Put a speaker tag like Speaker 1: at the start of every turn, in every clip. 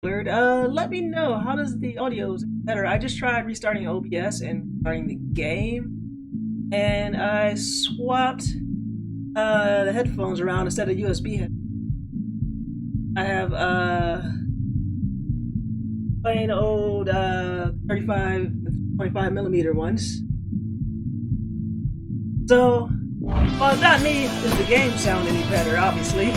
Speaker 1: Let me know, how does the audio better? I just tried restarting OBS and starting the game, and I swapped the headphones around instead of USB head. I have plain old 35 25 millimeter ones. So, well, not me. Does the game sound any better? Obviously.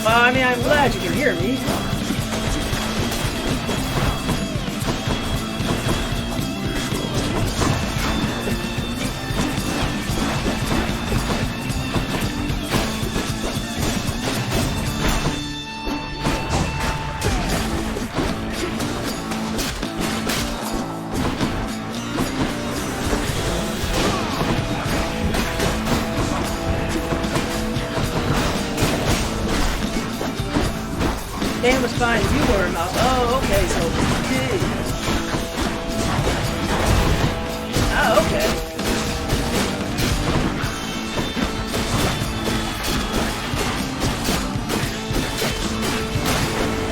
Speaker 1: Well, I mean, I'm glad you can hear me. Game was fine, you were not. Oh, okay, so okay. Oh, okay.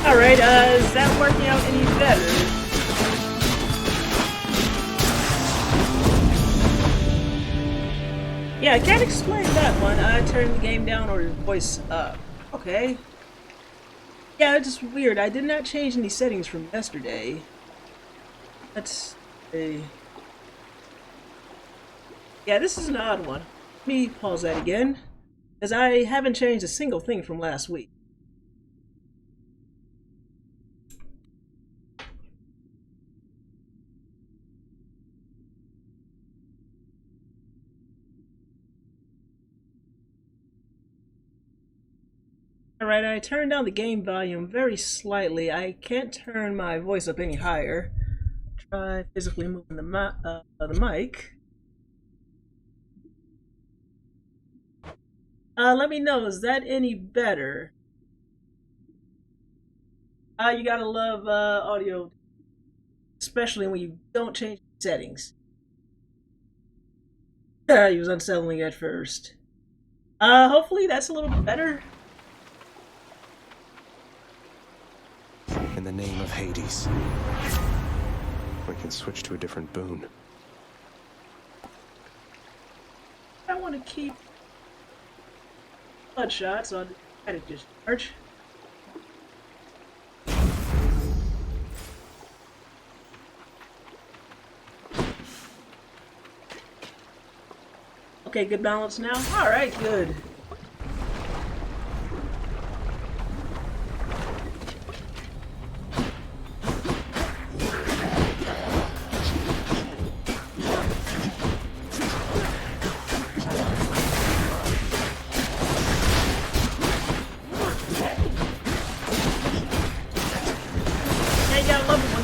Speaker 1: Alright, is that working out any better? Yeah, I can't explain that one. I turned the game down or voice up. Okay. Yeah, it's just weird. I did not change any settings from yesterday. Let's see. Yeah, this is an odd one. Let me pause that again, because I haven't changed a single thing from last week. Alright, I turned down the game volume very slightly. I can't turn my voice up any higher. Try physically moving the mic. Let me know, is that any better? You gotta love audio, especially when you don't change settings. It was unsettling at first. Hopefully that's a little bit better.
Speaker 2: In the name of Hades, we can switch to a different boon.
Speaker 1: I want to keep bloodshot on the discharge. Okay, good balance now. All right, good.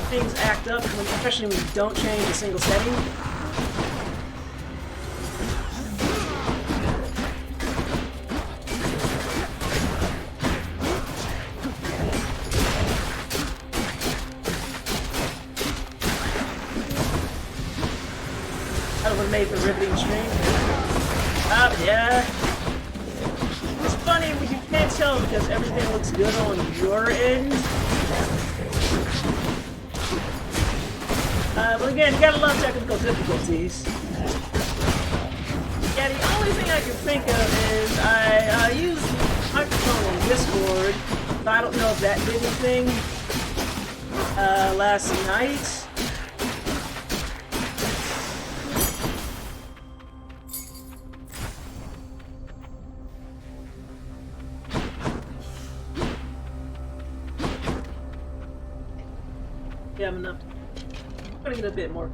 Speaker 1: Things act up, especially when you don't change a single setting. That would have made for riveting stream. Yeah. It's funny when you can't tell because everything looks good on your end. But again, you gotta love technical difficulties. Yeah, the only thing I can think of is I use microphone on Discord, so I don't know if that did anything last night. Yeah, I'm enough. I'm gonna get a bit more.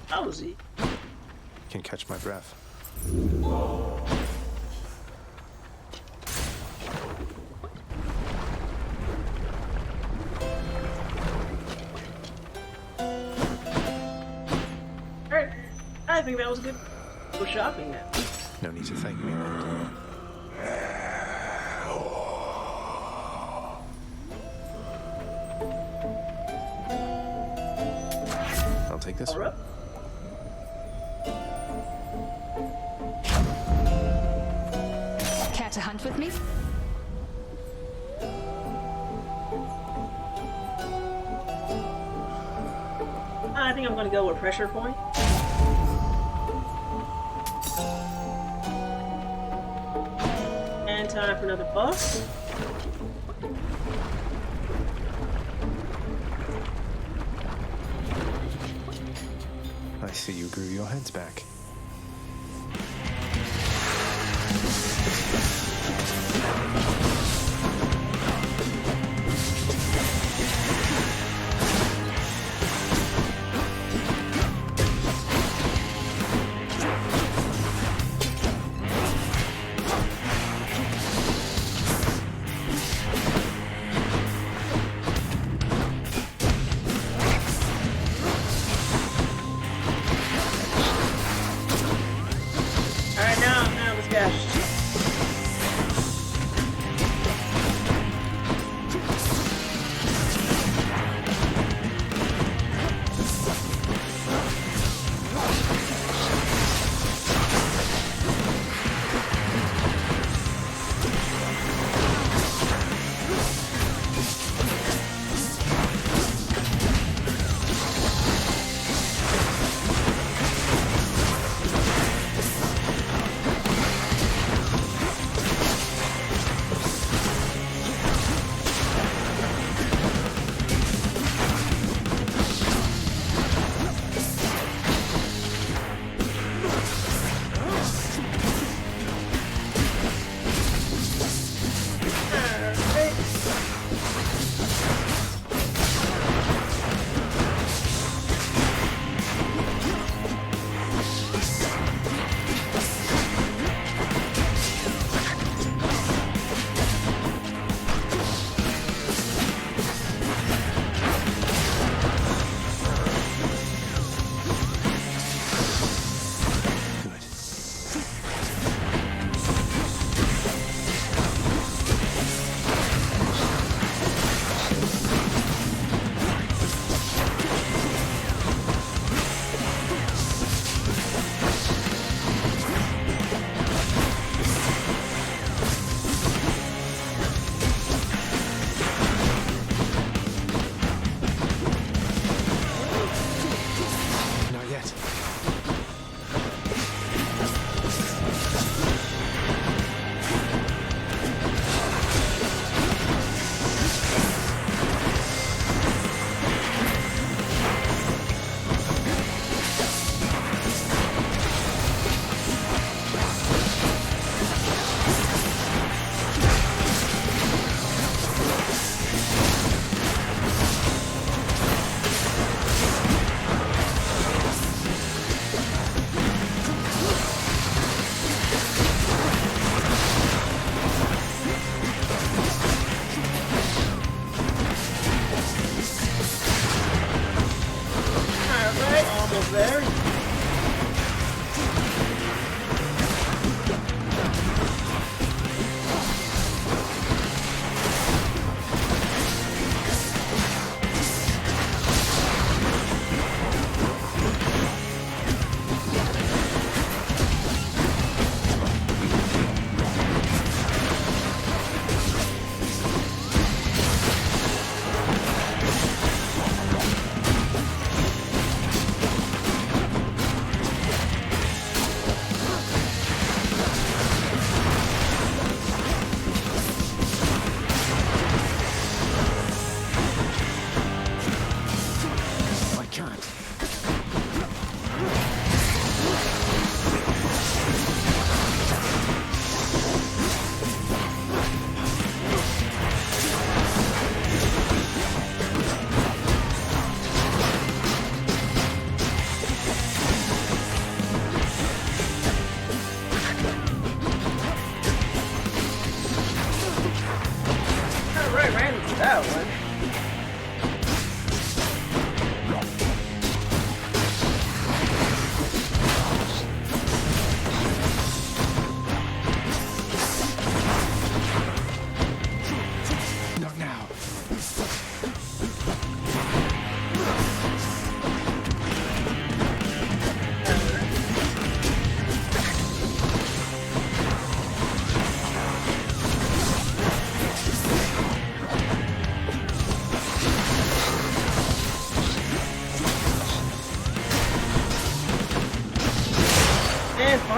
Speaker 1: How is he?
Speaker 2: Can catch my breath.
Speaker 1: Alright, I think that was good. go shopping now.
Speaker 2: No need to thank me, man. I'll take this
Speaker 1: Alright.
Speaker 2: one.
Speaker 3: Care to hunt with me?
Speaker 1: I think I'm gonna go with pressure point. And time for another boss.
Speaker 2: I see you grew your heads back.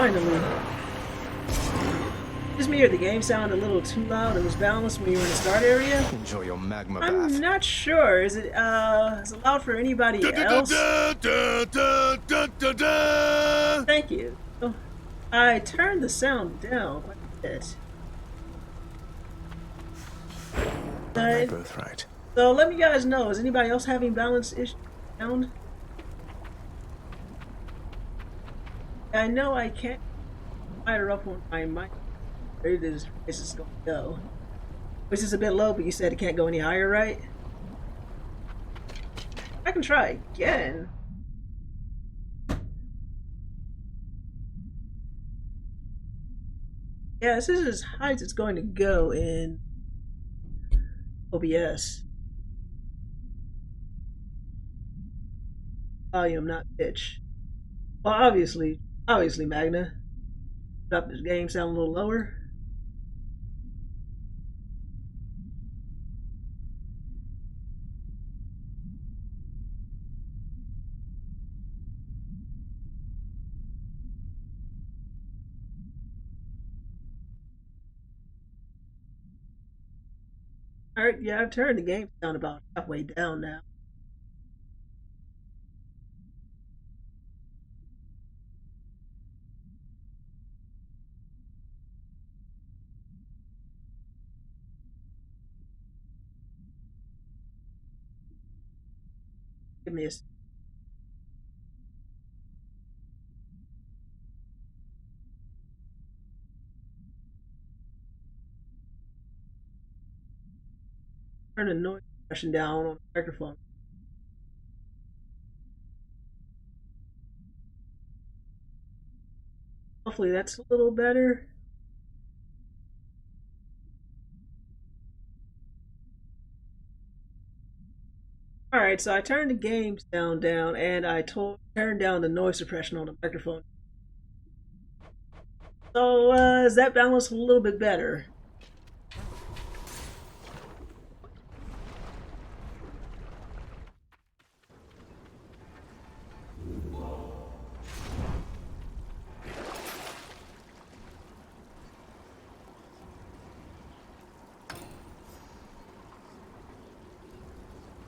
Speaker 1: finally. Just me or the game sounded a little too loud and was balanced when you were in the start area?
Speaker 2: Enjoy your magma
Speaker 1: I'm
Speaker 2: bath.
Speaker 1: not sure. Is it loud for anybody else? Thank you. Oh, I turned the sound down quite a bit.
Speaker 2: They're both right.
Speaker 1: So let me guys know, is anybody else having balance issues sound? I know I can't fire up on my mic. Where this is going to go. Which is a bit low, but you said it can't go any higher, right? I can try again. Yeah, this is as high as it's going to go in OBS. Volume, not pitch. Well, obviously, Magna. Drop this game sound a little lower. Alright, yeah, I've turned the game sound about halfway down now. Give me a turn the noise suppression down on the microphone. Hopefully that's a little better. Alright, so I turned the game sound down and I turned down the noise suppression on the microphone. So, is that balanced a little bit better?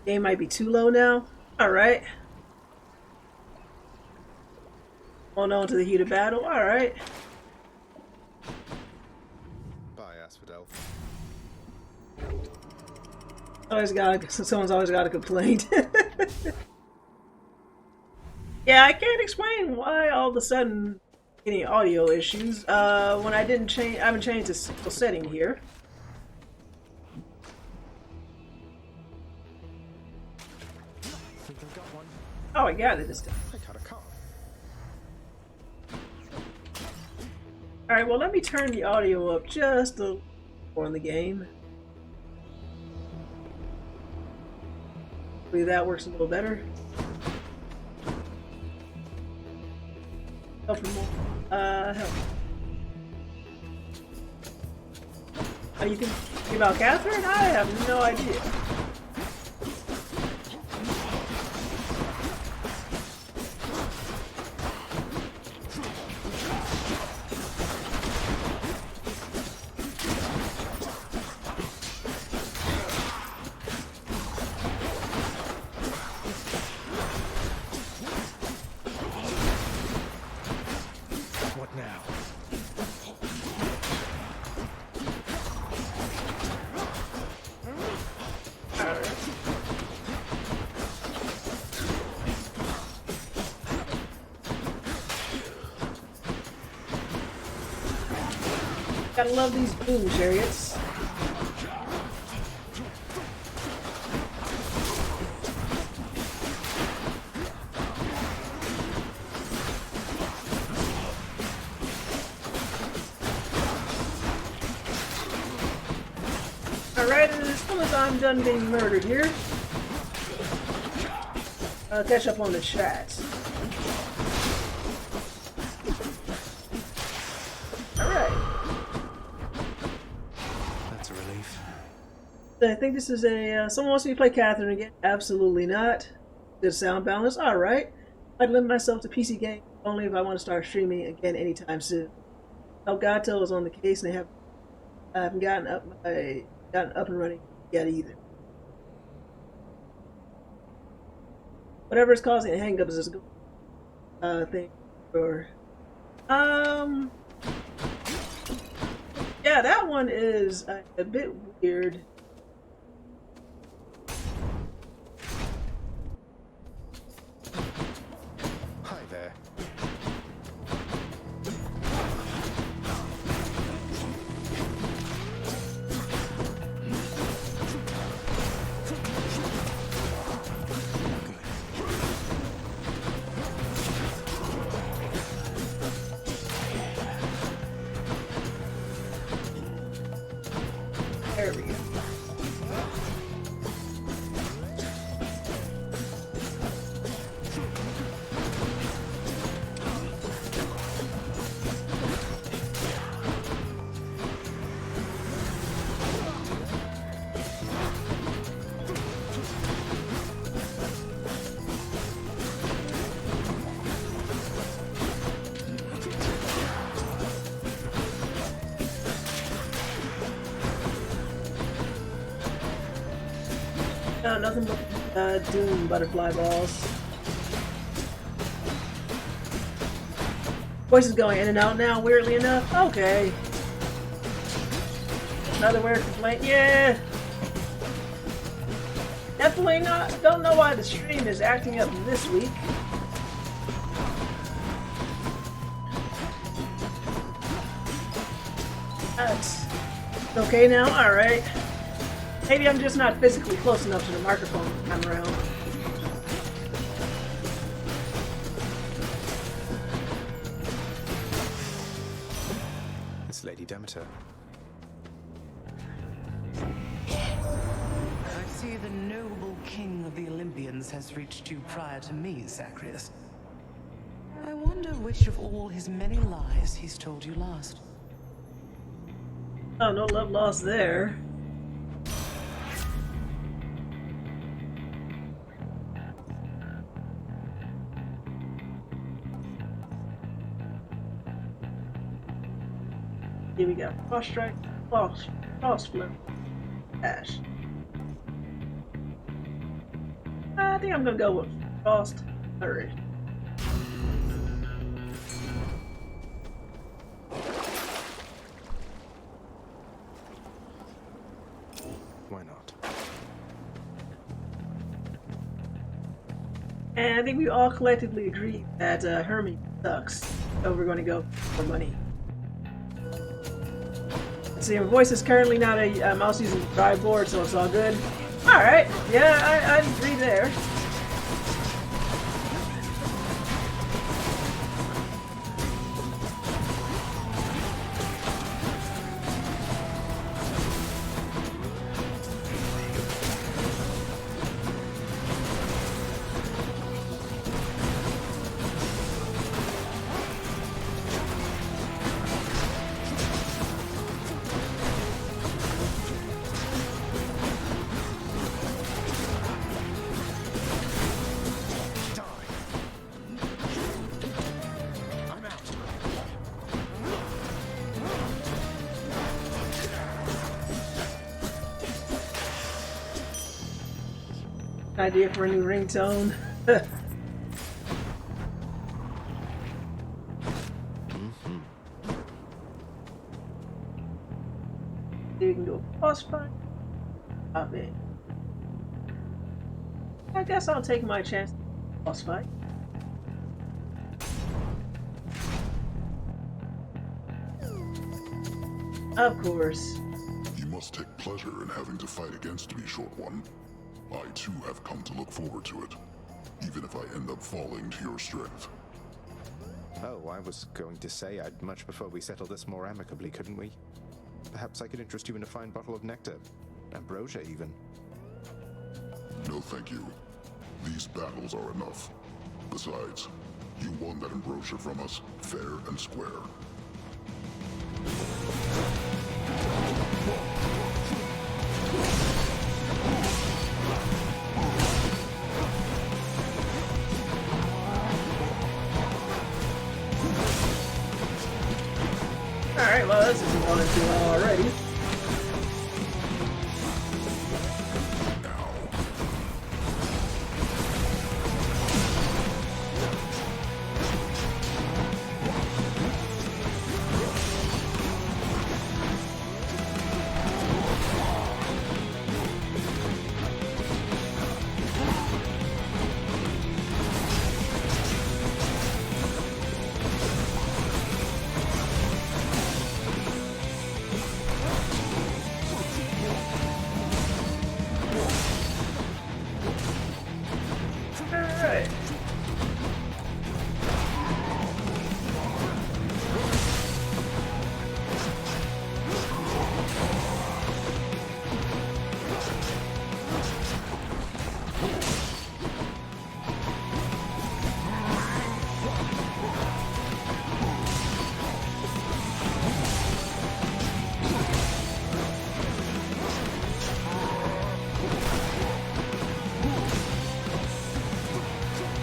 Speaker 1: Game might be too low now. Alright. On to the heat of battle. Alright.
Speaker 2: Bye, Asphodel.
Speaker 1: Someone's always got a complaint. Yeah, I can't explain why all of a sudden getting audio issues. When I haven't changed the single setting here.
Speaker 2: Think I got one.
Speaker 1: Oh, I got it this time.
Speaker 2: I got a car.
Speaker 1: Alright, well, let me turn the audio up just a little more in the game. Hopefully that works a little better. Go for more. Help. How you think about Catherine? I have no idea.
Speaker 2: What now?
Speaker 1: Gotta love these boom chariots. Alright, and as soon as I'm done being murdered here, I'll catch up on the chat. Alright.
Speaker 2: That's a relief.
Speaker 1: I think this is a, someone wants me to play Catherine again? Absolutely not. Good sound balance, alright. I'd limit myself to PC game only if I want to start streaming again anytime soon. Elgato is on the case, and I haven't gotten up and running yet either. Whatever is causing the hangups is a thing. Or yeah, that one is a bit weird.
Speaker 2: Hi there.
Speaker 1: There we go. No, nothing but Doom butterfly balls. Voice is going in and out now, weirdly enough. Okay. Another weird complaint. Yeah. Definitely not. Don't know why the stream is acting up this week. That's okay now. All right. Maybe I'm just not physically close enough to the microphone this time around.
Speaker 2: It's Lady Demeter.
Speaker 4: I see the noble king of the Olympians has reached you prior to me, Zagreus. I wonder which of all his many lies he's told you last.
Speaker 1: Oh, no love lost there. Here we go. Frost strike, frost flip, dash. I think I'm gonna go with frost flurry.
Speaker 2: Why not?
Speaker 1: And I think we all collectively agree that Hermes sucks. So we're gonna go for money. See, my voice is currently not a mouse using a drive board, so it's all good. Alright, yeah, I agree there. Idea for a new ringtone. You can do a boss fight. Stop it. I guess I'll take my chance. Boss fight. Of course.
Speaker 5: You must take pleasure in having to fight against me, Short One. I too have come to look forward to it, even if I end up falling to your strength.
Speaker 2: Oh, I was going to say I'd much prefer we settle this more amicably, couldn't we? Perhaps I could interest you in a fine bottle of nectar. Ambrosia, even.
Speaker 5: No thank you. These battles are enough. Besides, you won that ambrosia from us, fair and square.
Speaker 1: Alright, well, this isn't going too well already. Alright.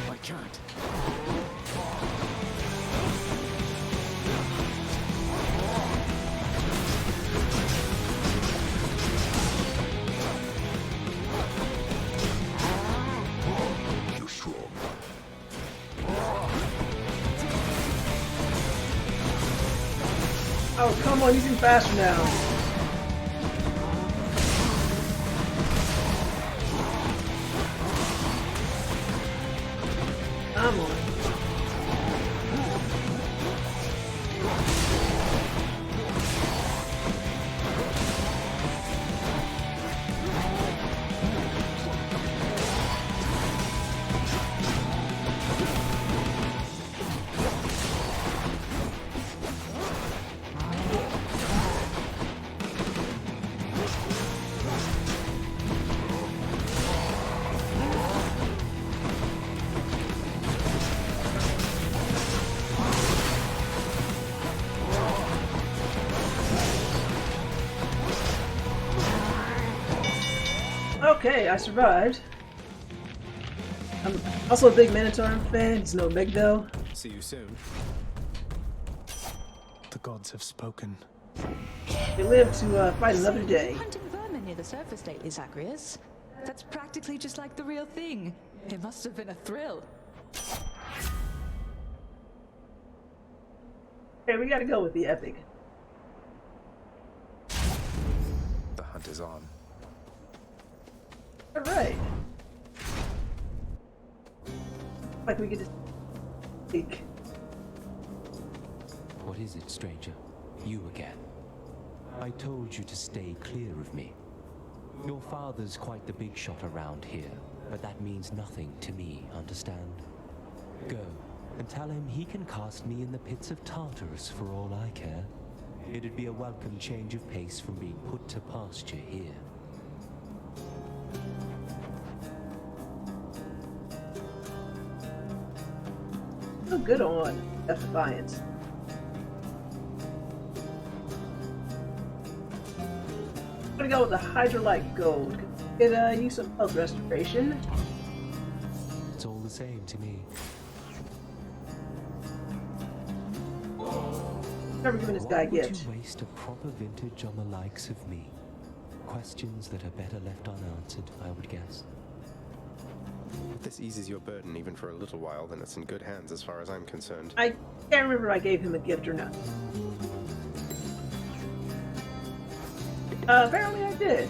Speaker 6: I can't.
Speaker 5: You're strong.
Speaker 1: Oh, come on, he's even faster now. Come on. Okay, I survived. I'm also a big Minotaur fan. He's no big though.
Speaker 2: See you soon. The gods have spoken.
Speaker 1: They live to fight another day.
Speaker 3: Hunting vermin near the surface lately, Zagreus. That's practically just like the real thing. It must have been a thrill.
Speaker 1: Okay, we gotta go with the epic.
Speaker 2: The hunt is on.
Speaker 1: Alright. Like we get to speak.
Speaker 7: What is it, stranger? You again. I told you to stay clear of me. Your father's quite the big shot around here, but that means nothing to me, understand? Go, and tell him he can cast me in the pits of Tartarus for all I care. It'd be a welcome change of pace from being put to pasture here.
Speaker 1: So good on Defiance. I'm gonna go with the Hydrolite Gold. Could use some health restoration.
Speaker 7: It's all the same to me.
Speaker 1: Never giving this
Speaker 7: Why
Speaker 1: guy
Speaker 7: would
Speaker 1: gifts.
Speaker 7: you waste a proper vintage on the likes of me? Questions that are better left unanswered, I would guess.
Speaker 2: If this eases your burden even for a little while, then it's in good hands as far as I'm concerned.
Speaker 1: I can't remember if I gave him a gift or not. Apparently I did.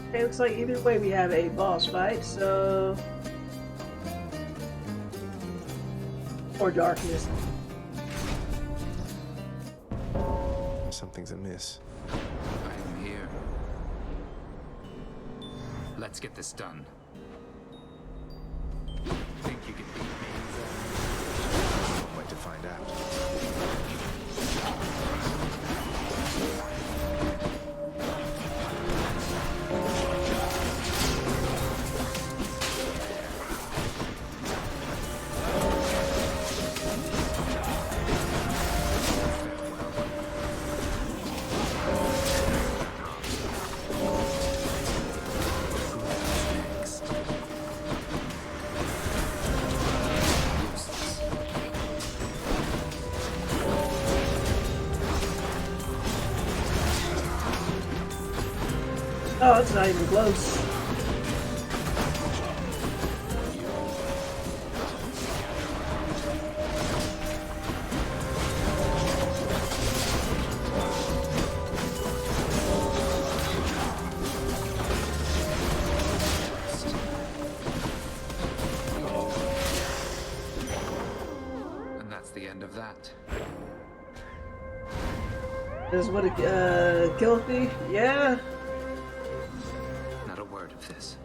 Speaker 1: Okay, looks like either way we have a boss fight, so... Or darkness.
Speaker 2: Something's amiss.
Speaker 6: I'm here. Let's get this done. Think you can beat me?
Speaker 2: Wait to find out.
Speaker 1: Oh, it's not even close.
Speaker 6: And that's the end of that.
Speaker 1: This is what a kill thief? Yeah.
Speaker 6: Not a word of this.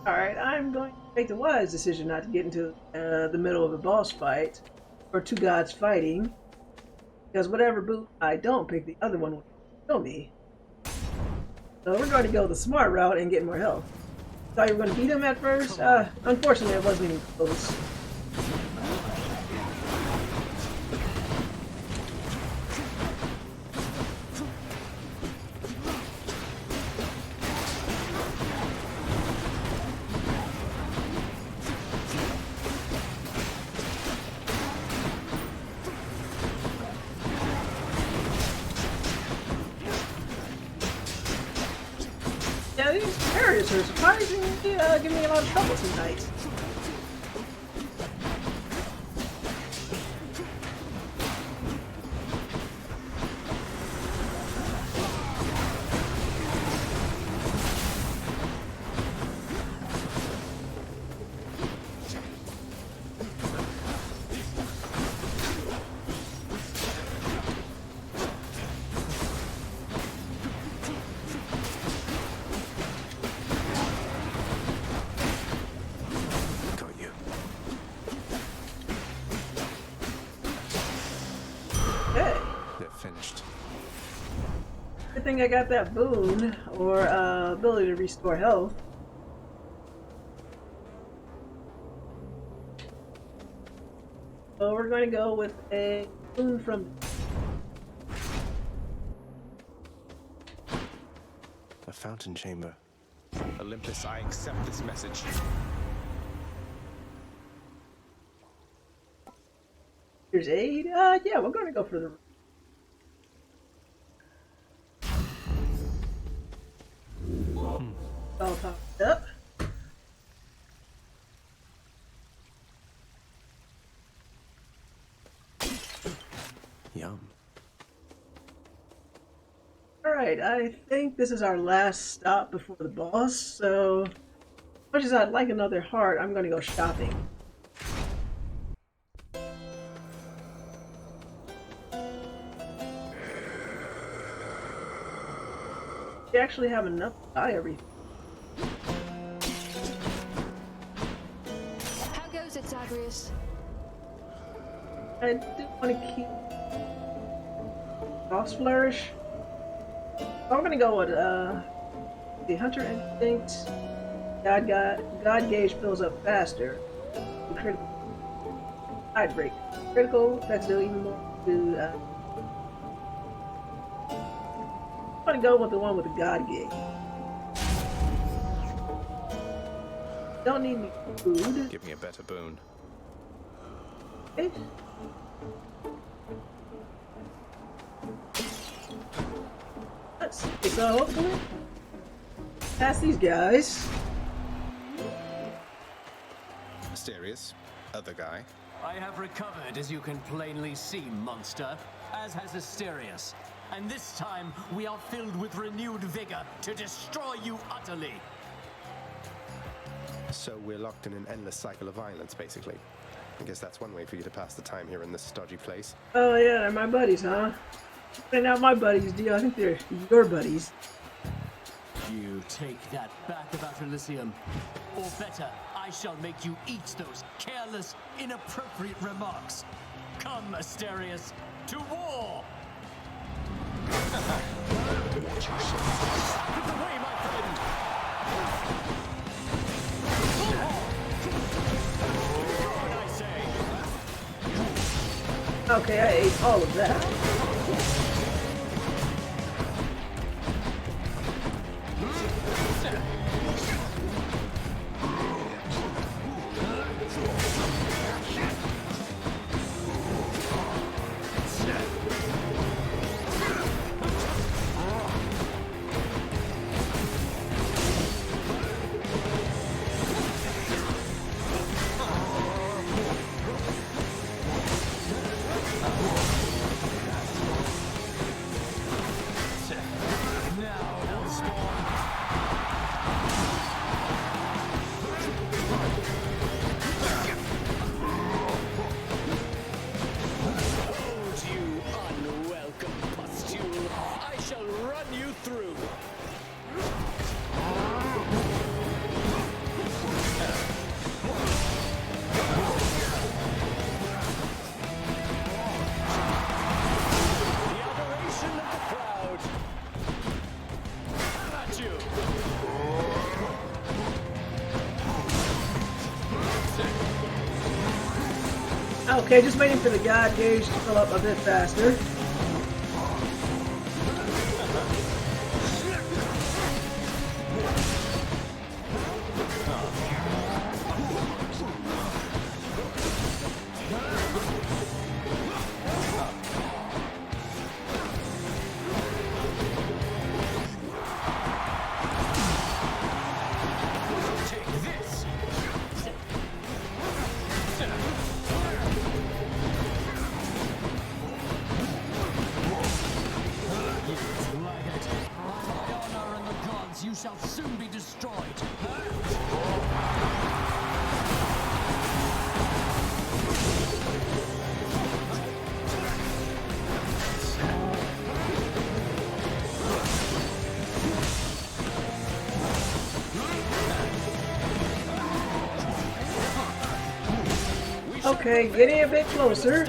Speaker 1: Alright, I'm going to make the wise decision not to get into the middle of a boss fight or two gods fighting, because whatever boot I don't pick, the other one will kill me. So we're going to go the smart route and get more health. Thought you were going to beat him at first? Unfortunately, it wasn't even close. Yeah, these areas are surprisingly giving me a lot of trouble tonight.
Speaker 2: Got you.
Speaker 1: Hey,
Speaker 2: They're finished.
Speaker 1: good thing I got that boon, or ability to restore health. So we're going to go with a boon from...
Speaker 2: A fountain chamber. Olympus, I accept this message.
Speaker 1: Here's aid. Yeah, we're going to go for the... All popped up.
Speaker 2: Yum.
Speaker 1: Alright, I think this is our last stop before the boss, so... As much as I'd like another heart, I'm going to go shopping. We actually have enough to buy everything.
Speaker 8: How goes it, Zagreus?
Speaker 1: I do want to keep Boss Flourish. I'm gonna go with the Hunter Instinct. God Gauge fills up faster. Critical Side Break. Critical effects do even more to I'm gonna go with the one with the God Gauge. Don't need any food.
Speaker 2: Give me a better boon.
Speaker 1: Okay. Let's see. So hopefully pass these guys.
Speaker 2: Asterius, other guy.
Speaker 9: I have recovered, as you can plainly see, monster, as has Asterius. And this time, we are filled with renewed vigor to destroy you utterly.
Speaker 2: So we're locked in an endless cycle of violence, basically. I guess that's one way for you to pass the time here in this stodgy place.
Speaker 1: Oh yeah, they're my buddies, huh? They're not my buddies, deal. I think they're your buddies.
Speaker 9: You take that back about Elysium. Or better, I shall make you eat those careless, inappropriate remarks. Come, Asterius, to war! Out of the way, my friend! Good, I say!
Speaker 1: Okay, I ate all of that. Okay, just waiting for the god gauge to fill up a bit faster.
Speaker 9: You shall soon be destroyed.
Speaker 1: Okay, getting a bit closer.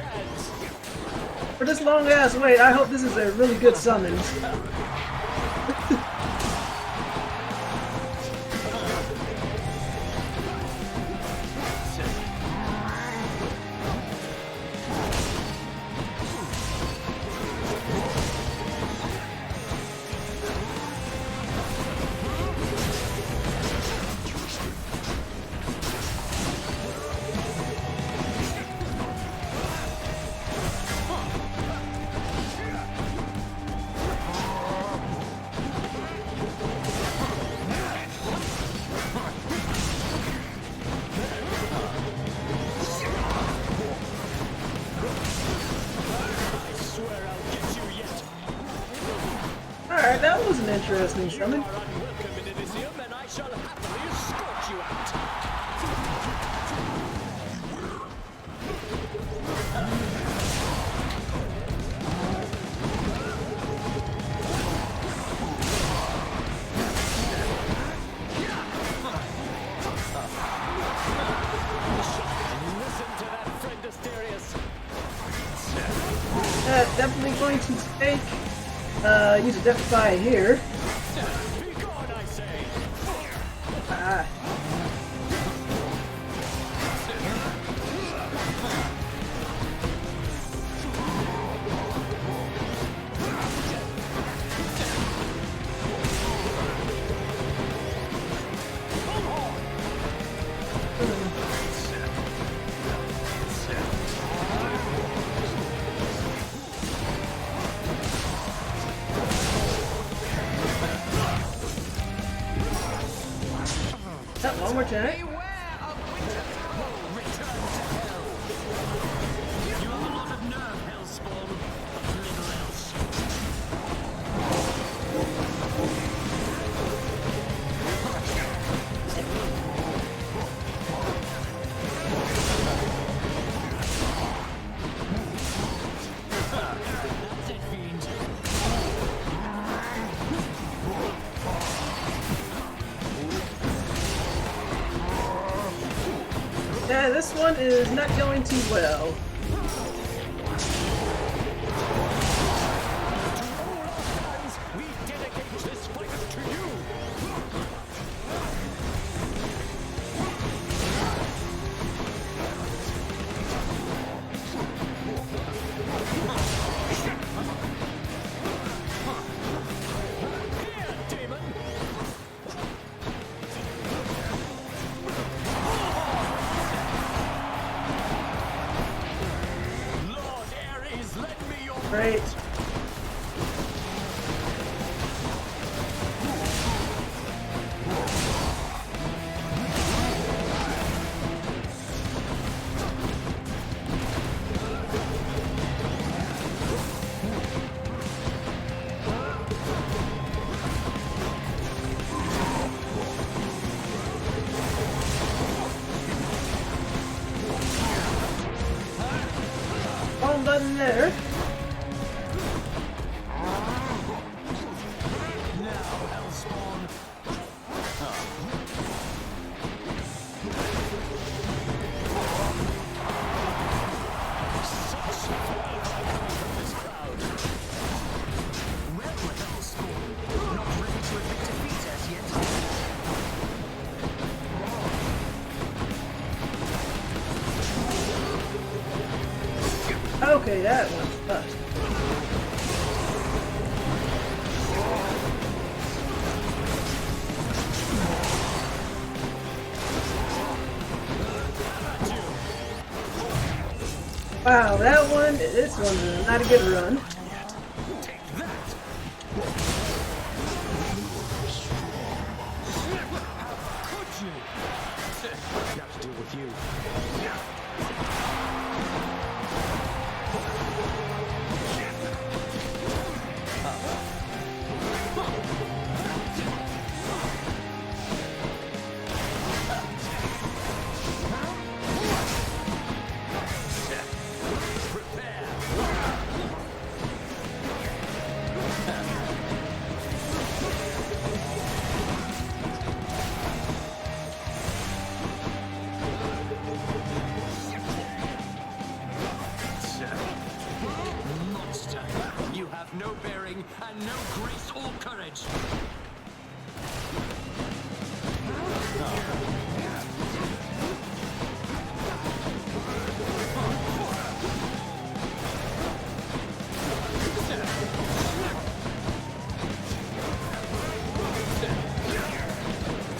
Speaker 1: For this long ass wait, I hope this is a really good summons. Alright, that was an interesting summon. Definitely going to take use a Defy here. Ah. One more time. Yeah, this one is not going too well.
Speaker 9: We dedicate this fight to you. Here, demon.
Speaker 1: Great. Wrong button there. Okay, that one's fast. Wow, that one, this one's not a good run.
Speaker 7: Got to deal with you.
Speaker 9: Monster! You have no bearing and no grace or courage!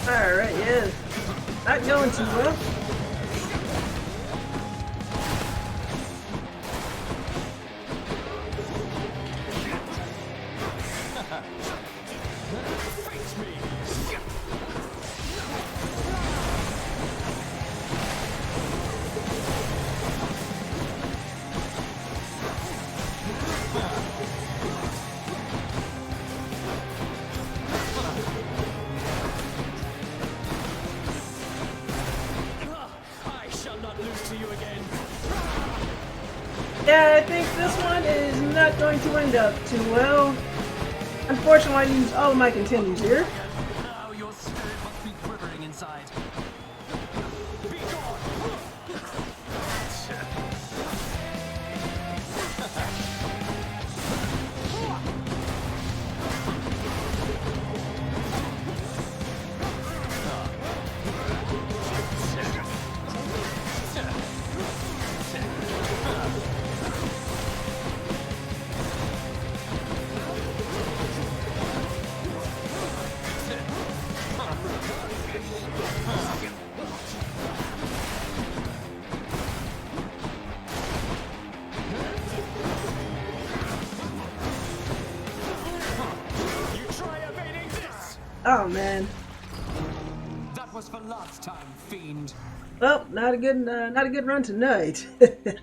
Speaker 1: Alright, yeah. Not going too well.
Speaker 9: Face me! I shall not lose to you again!
Speaker 1: Yeah, I think this one is not going to end up too well. Unfortunately, I used all of my continues here.
Speaker 9: Now your spirit must be quivering inside. Be gone! You try evading this!
Speaker 1: Oh man.
Speaker 9: That was for last time, fiend.
Speaker 1: Well, not a good run tonight.
Speaker 10: Good,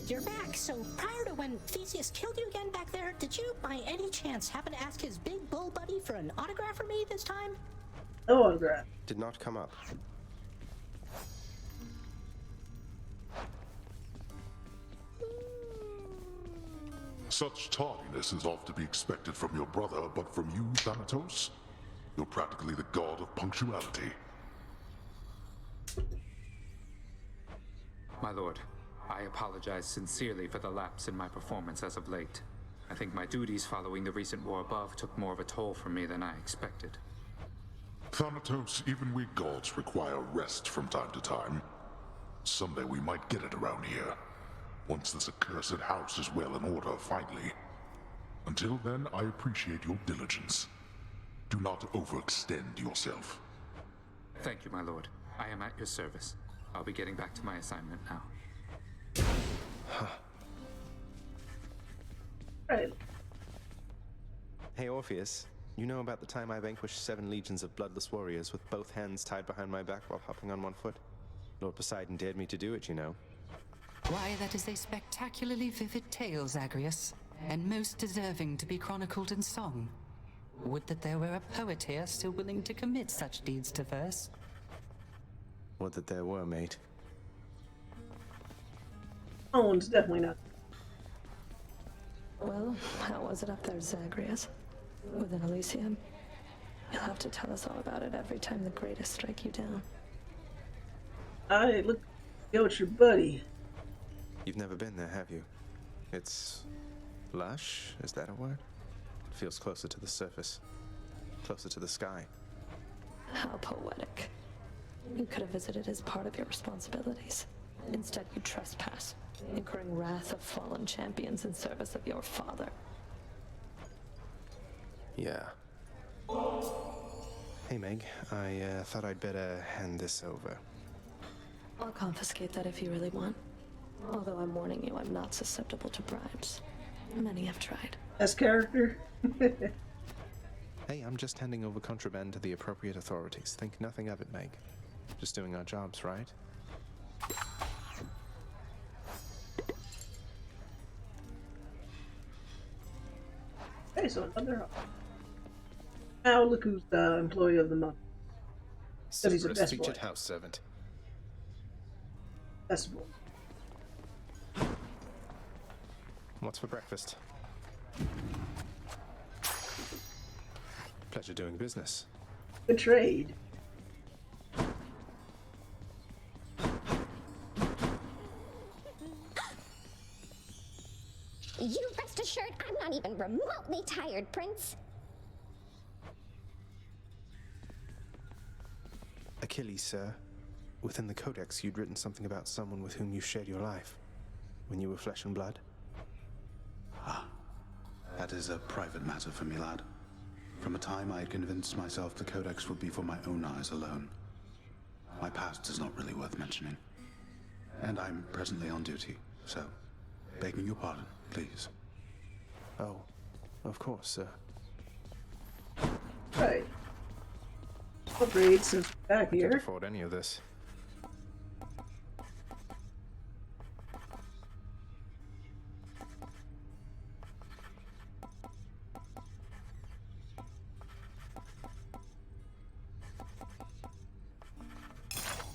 Speaker 10: you're back. So prior to when Theseus killed you again back there, did you by any chance happen to ask his big bull buddy for an autograph from me this time?
Speaker 1: No autograph.
Speaker 2: Did not come up.
Speaker 5: Such tardiness is oft to be expected from your brother, but from you, Thanatos? You're practically the god of punctuality.
Speaker 6: My lord, I apologize sincerely for the lapse in my performance as of late. I think my duties following the recent war above took more of a toll from me than I expected.
Speaker 5: Thanatos, even we gods require rest from time to time. Someday we might get it around here. Once this accursed house is well in order, finally. Until then, I appreciate your diligence. Do not overextend yourself.
Speaker 6: Thank you, my lord. I am at your service. I'll be getting back to my assignment now.
Speaker 1: Right.
Speaker 2: Hey, Orpheus. You know about the time I vanquished 7 legions of bloodless warriors with both hands tied behind my back while hopping on one foot? Lord Poseidon dared me to do it, you know.
Speaker 3: Why, that is a spectacularly vivid tale, Zagreus, and most deserving to be chronicled in song. Would that there were a poet here still willing to commit such deeds to verse.
Speaker 2: Would that there were, mate.
Speaker 1: Oh, it's definitely not.
Speaker 11: Well, how was it up there, Zagreus? Within Elysium? You'll have to tell us all about it every time the greatest strike you down.
Speaker 1: Look, yo, it's your buddy.
Speaker 2: You've never been there, have you? It's lush, is that a word? It feels closer to the surface, closer to the sky.
Speaker 11: How poetic. You could have visited as part of your responsibilities. Instead, you trespass, incurring wrath of fallen champions in service of your father.
Speaker 2: Yeah. Hey, Meg, I thought I'd better hand this over.
Speaker 11: I'll confiscate that if you really want. Although I'm warning you, I'm not susceptible to bribes. Many have tried.
Speaker 1: As character.
Speaker 2: Hey, I'm just handing over contraband to the appropriate authorities. Think nothing of it, Meg. Just doing our jobs, right?
Speaker 1: Hey, so another. Now look who's the employee of the month. Says he's the
Speaker 2: Zagreus,
Speaker 1: best boy.
Speaker 2: featured house servant.
Speaker 1: Best boy.
Speaker 2: What's for breakfast? Pleasure doing business.
Speaker 1: Good trade.
Speaker 12: You rest assured I'm not even remotely tired, Prince.
Speaker 2: Achilles, sir. Within the Codex, you'd written something about someone with whom you shared your life. When you were flesh and blood.
Speaker 13: Ah. That is a private matter for me, lad. From a time I had convinced myself the Codex would be for my own eyes alone. My past is not really worth mentioning. And I'm presently on duty, so, begging your pardon, please.
Speaker 2: Oh, of course, sir.
Speaker 1: Right. Upgrade since we're back
Speaker 2: I can't
Speaker 1: here.
Speaker 2: afford any of this.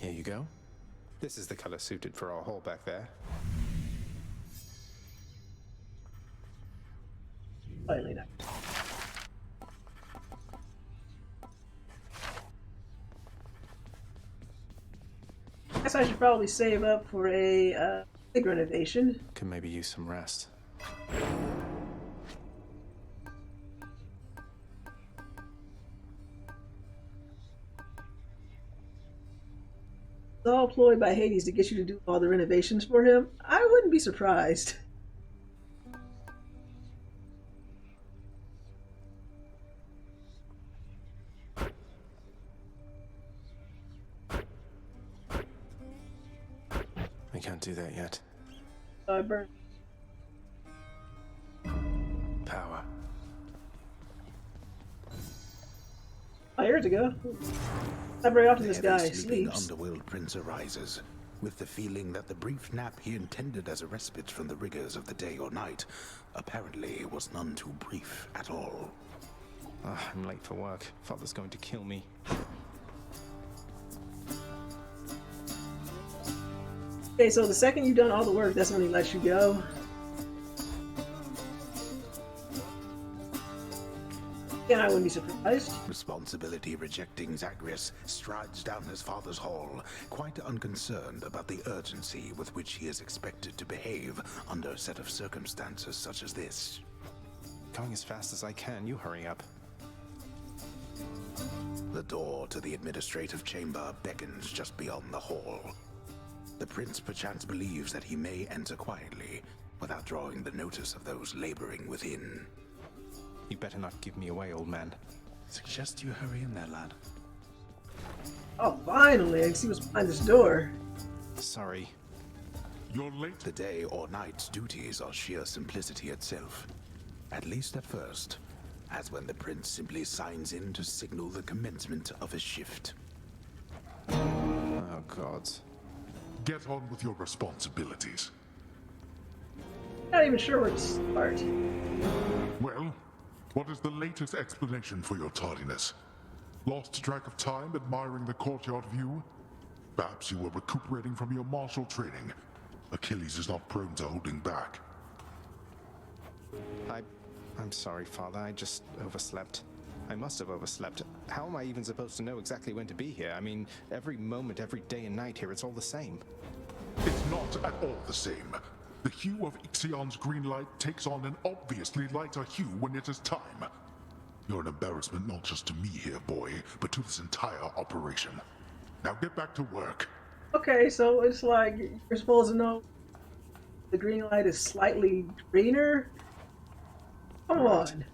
Speaker 2: Here you go. This is the color suited for our hole back there.
Speaker 1: Finally not. Guess I should probably save up for a big renovation.
Speaker 2: Could maybe use some rest.
Speaker 1: It's all employed by Hades to get you to do all the renovations for him. I wouldn't be surprised.
Speaker 2: I can't do that yet.
Speaker 1: I burned.
Speaker 2: Power.
Speaker 1: Years ago. Not very often this
Speaker 14: There,
Speaker 1: guy
Speaker 14: the sleeping
Speaker 1: sleeps.
Speaker 14: underworld prince arises, with the feeling that the brief nap he intended as a respite from the rigors of the day or night apparently was none too brief at all.
Speaker 2: I'm late for work. Father's going to kill me.
Speaker 1: Okay, so the second you've done all the work, that's when he lets you go. Yeah, I wouldn't be surprised.
Speaker 14: Responsibility rejecting Zagreus strides down his father's hall, quite unconcerned about the urgency with which he is expected to behave under a set of circumstances such as this.
Speaker 2: Going as fast as I can, you hurry up.
Speaker 14: The door to the administrative chamber beckons just beyond the hall. The prince perchance believes that he may enter quietly, without drawing the notice of those laboring within.
Speaker 2: You better not give me away, old man.
Speaker 13: Suggest you hurry in there, lad.
Speaker 1: Oh, finally! I can see what's behind this door.
Speaker 2: Sorry.
Speaker 5: You're late.
Speaker 14: The day or night's duties are sheer simplicity itself. At least at first, as when the prince simply signs in to signal the commencement of his shift.
Speaker 2: Oh, gods.
Speaker 5: Get on with your responsibilities.
Speaker 1: Not even sure where to start.
Speaker 5: Well, what is the latest explanation for your tardiness? Lost track of time admiring the courtyard view? Perhaps you were recuperating from your martial training. Achilles is not prone to holding back.
Speaker 2: I'm sorry, Father. I just overslept. I must have overslept. How am I even supposed to know exactly when to be here? I mean, every moment, every day and night here, it's all the same.
Speaker 5: It's not at all the same. The hue of Ixion's green light takes on an obviously lighter hue when it is time. You're an embarrassment not just to me here, boy, but to this entire operation. Now get back to work.
Speaker 1: Okay, so it's like you're supposed to know the green light is slightly greener? Come on.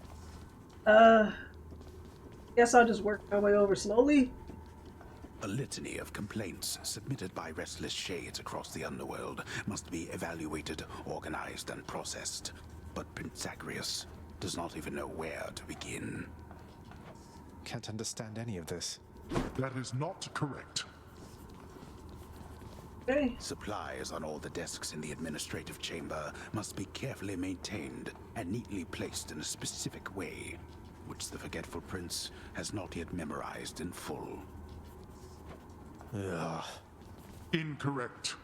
Speaker 1: Guess I'll just work my way over slowly.
Speaker 14: A litany of complaints submitted by restless shades across the underworld must be evaluated, organized, and processed. But Prince Zagreus does not even know where to begin.
Speaker 2: Can't understand any of this.
Speaker 5: That is not correct.
Speaker 1: Okay.
Speaker 14: Supplies on all the desks in the administrative chamber must be carefully maintained and neatly placed in a specific way, which the forgetful prince has not yet memorized in full.
Speaker 2: Ugh.
Speaker 5: Incorrect.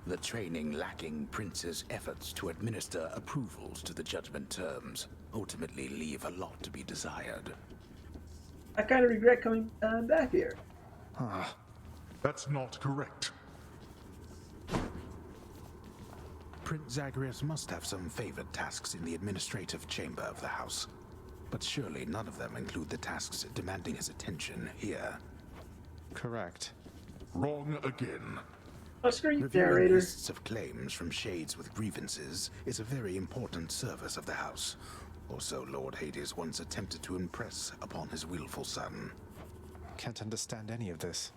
Speaker 14: The training lacking prince's efforts to administer approvals to the judgment terms ultimately leave a lot to be desired.
Speaker 1: I kind of regret coming back here.
Speaker 5: That's not correct.
Speaker 14: Prince Zagreus must have some favored tasks in the administrative chamber of the house, but surely none of them include the tasks demanding his attention here.
Speaker 2: Correct.
Speaker 5: Wrong again.
Speaker 1: Oh, screen
Speaker 14: Reviewing
Speaker 1: generator.
Speaker 14: lists of claims from shades with grievances is a very important service of the house, or so Lord Hades once attempted to impress upon his willful son.
Speaker 2: Can't understand any of this.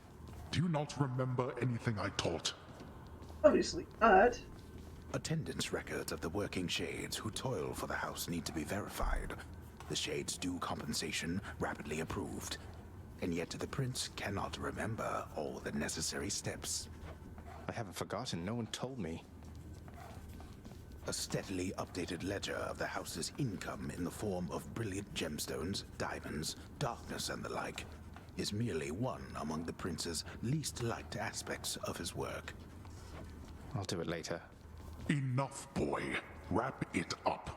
Speaker 5: Do you not remember anything I taught?
Speaker 1: Obviously not.
Speaker 14: Attendance records of the working shades who toil for the house need to be verified. The shades' due compensation rapidly approved. And yet the prince cannot remember all the necessary steps.
Speaker 2: I haven't forgotten. No one told me.
Speaker 14: A steadily updated ledger of the house's income in the form of brilliant gemstones, diamonds, darkness, and the like is merely one among the prince's least liked aspects of his work.
Speaker 2: I'll do it later.
Speaker 5: Enough, boy. Wrap it up.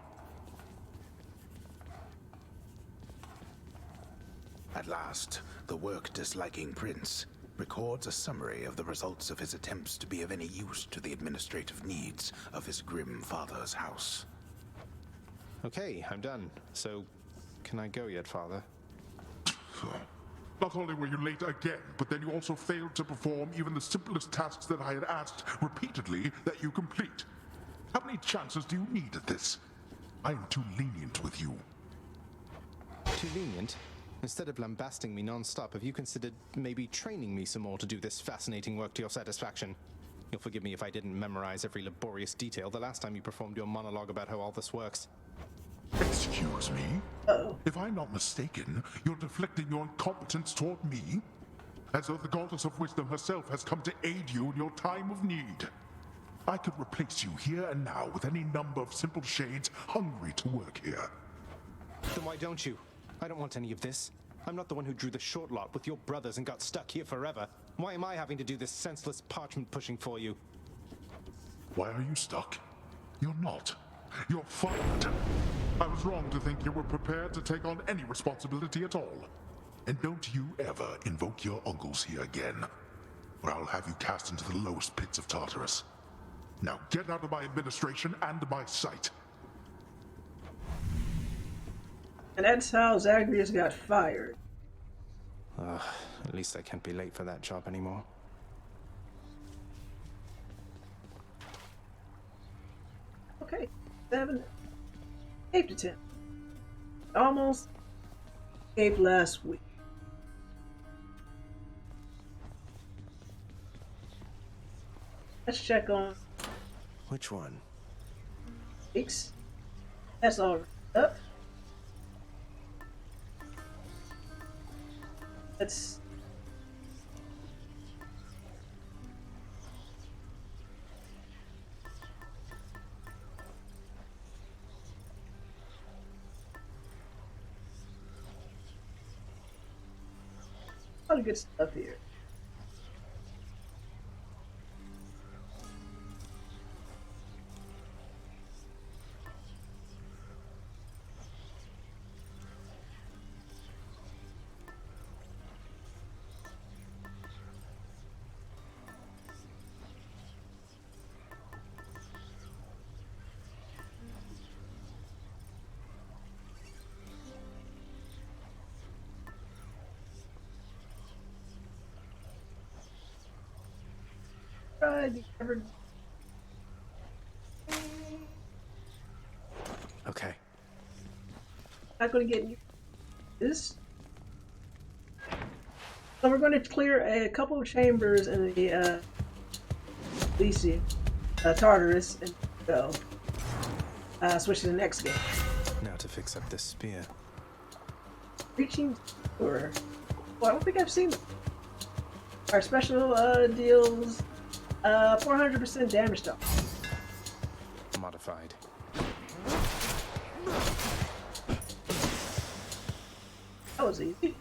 Speaker 14: At last, the work-disliking prince records a summary of the results of his attempts to be of any use to the administrative needs of his grim father's house.
Speaker 2: Okay, I'm done. So, can I go yet, Father?
Speaker 5: Not only were you late again, but then you also failed to perform even the simplest tasks that I had asked repeatedly that you complete. How many chances do you need at this? I am too lenient with you.
Speaker 2: Too lenient? Instead of lambasting me non-stop, have you considered maybe training me some more to do this fascinating work to your satisfaction? You'll forgive me if I didn't memorize every laborious detail the last time you performed your monologue about how all this works.
Speaker 5: Excuse me?
Speaker 1: Uh-oh.
Speaker 5: If I'm not mistaken, you're deflecting your incompetence toward me, as though the goddess of wisdom herself has come to aid you in your time of need. I could replace you here and now with any number of simple shades hungry to work here.
Speaker 2: Then why don't you? I don't want any of this. I'm not the one who drew the short lot with your brothers and got stuck here forever. Why am I having to do this senseless parchment pushing for you?
Speaker 5: Why are you stuck? You're not. You're fired. I was wrong to think you were prepared to take on any responsibility at all. And don't you ever invoke your uncles here again, or I'll have you cast into the lowest pits of Tartarus. Now get out of my administration and my sight.
Speaker 1: And that's how Zagreus got fired.
Speaker 2: At least I can't be late for that job anymore.
Speaker 1: Okay, 7, 8 to 10. Almost escaped last week. Let's check on
Speaker 2: Which one?
Speaker 1: weeks. That's all up. Let's a lot of good stuff here. Do you ever...
Speaker 2: Okay.
Speaker 1: Not going to get this. So we're going to clear a couple of chambers in the Theseus, Tartarus, and go. Switch to the next game.
Speaker 2: Now to fix up this spear.
Speaker 1: Reaching for. Well, I don't think I've seen them. Our special deals 400% damage to.
Speaker 2: Modified.
Speaker 1: That was easy.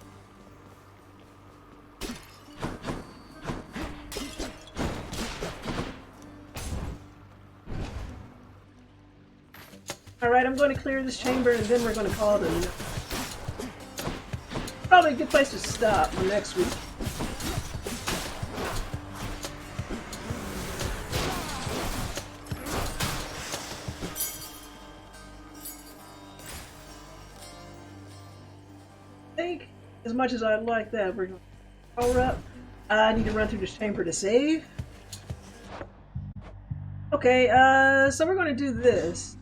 Speaker 1: Alright, I'm going to clear this chamber and then we're going to call it a... Probably a good place to stop for next week. I think, as much as I'd like that, we're going to power up. I need to run through this chamber to save. Okay, so we're going to do this.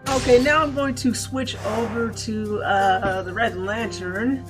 Speaker 1: Okay, now I'm going to switch over to the Red Lantern